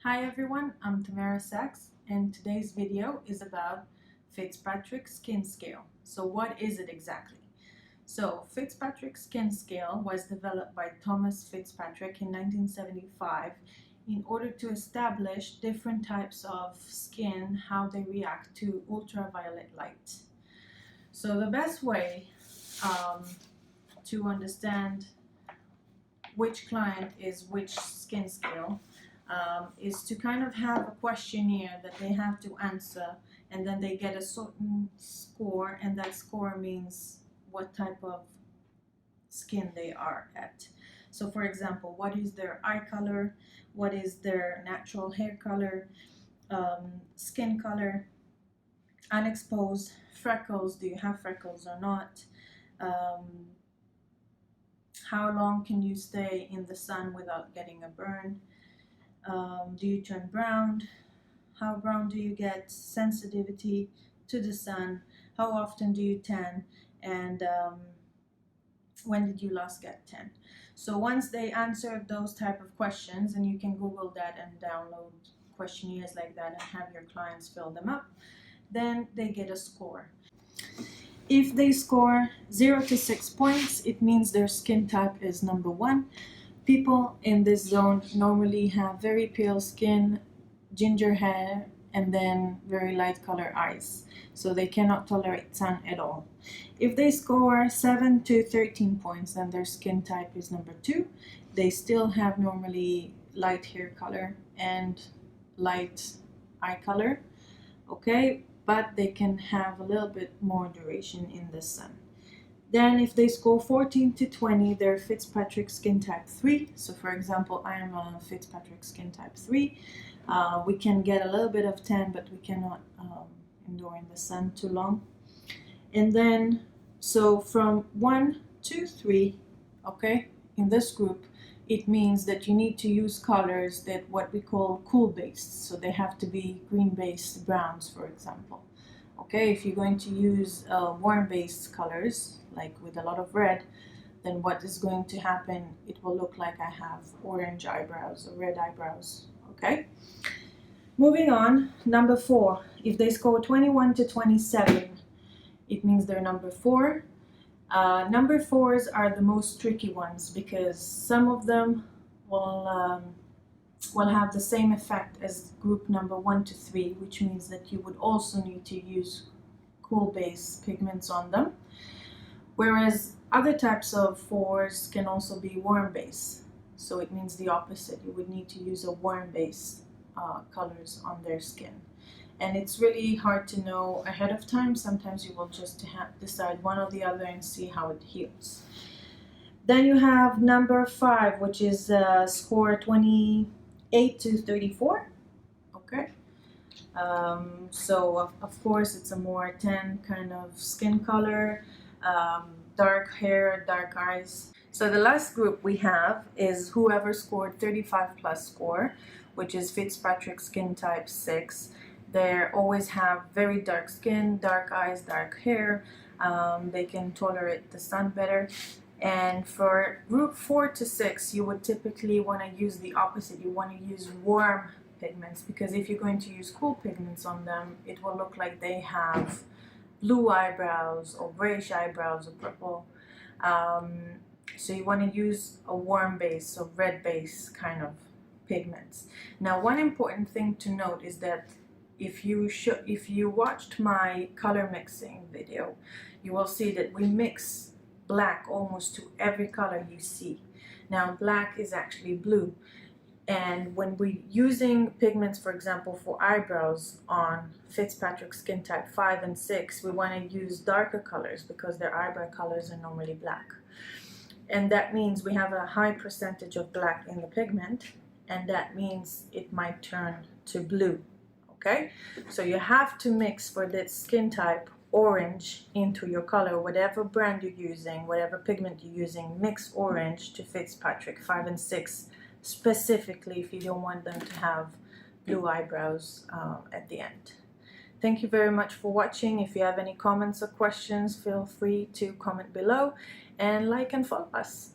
Hi everyone, I'm Tamara Sachs and today's video is about Fitzpatrick skin scale. So what is it exactly? So Fitzpatrick skin scale was developed by Thomas Fitzpatrick in 1975 in order to establish different types of skin, how they react to ultraviolet light. So the best way to understand which client is which skin scale is to kind of have a questionnaire that they have to answer, and then they get a certain score, and that score means what type of skin they are at. So for example, what is their eye color, what is their natural hair color, skin color, unexposed, freckles, do you have freckles or not, how long can you stay in the sun without getting a burn, do you turn brown, how brown do you get, sensitivity to the sun, how often do you tan, and when did you last get tan. So once they answer those type of questions, and you can Google that and download questionnaires like that and have your clients fill them up, then they get a score. If they score 0 to 6 points, it means their skin type is number 1. People in this zone normally have very pale skin, ginger hair, and then very light color eyes, so they cannot tolerate sun at all. If they score 7 to 13 points, then their skin type is number 2. They still have normally light hair color and light eye color, okay, but they can have a little bit more duration in the sun. Then if they score 14 to 20, they're Fitzpatrick skin type 3. So for example, I am a Fitzpatrick skin type 3. We can get a little bit of tan, but we cannot endure in the sun too long. And then, so from 1 to 3, okay, in this group, it means that you need to use colors that what we call cool based. So they have to be green based browns, for example. Okay, if you're going to use warm based colors, like with a lot of red, then what is going to happen, it will look like I have orange eyebrows or red eyebrows. Okay, moving on, number 4, if they score 21 to 27, it means they're number 4. Number 4s are the most tricky ones because some of them will have the same effect as group number 1 to 3, which means that you would also need to use cool base pigments on them, whereas other types of 4s can also be warm base. So it means the opposite. You would need to use a warm base colors on their skin. And it's really hard to know ahead of time. Sometimes you will just decide one or the other and see how it heals. Then you have number 5, which is score 28 to 34. Okay. So of course it's a more tan kind of skin color, dark hair, dark eyes. So the last group we have is whoever scored 35 plus score, which is Fitzpatrick skin type 6. They always have very dark skin, dark eyes, dark hair. They can tolerate the sun better. And for group 4 to 6, you would typically want to use the opposite. You want to use warm pigments, because if you're going to use cool pigments on them, it will look like they have blue eyebrows or grayish eyebrows or purple. So you want to use a warm base, so red base kind of pigments. Now, one important thing to note is that if you watched my color mixing video, you will see that we mix black almost to every color you see. Now, black is actually blue. And when we're using pigments, for example, for eyebrows on Fitzpatrick skin type 5 and 6, we want to use darker colors because their eyebrow colors are normally black. And that means we have a high percentage of black in the pigment, and that means it might turn to blue. Okay? So you have to mix for that skin type orange into your color. Whatever brand you're using, whatever pigment you're using, mix orange to Fitzpatrick 5 and 6. Specifically if you don't want them to have blue eyebrows at the end. Thank you very much for watching. If you have any comments or questions, feel free to comment below and like and follow us.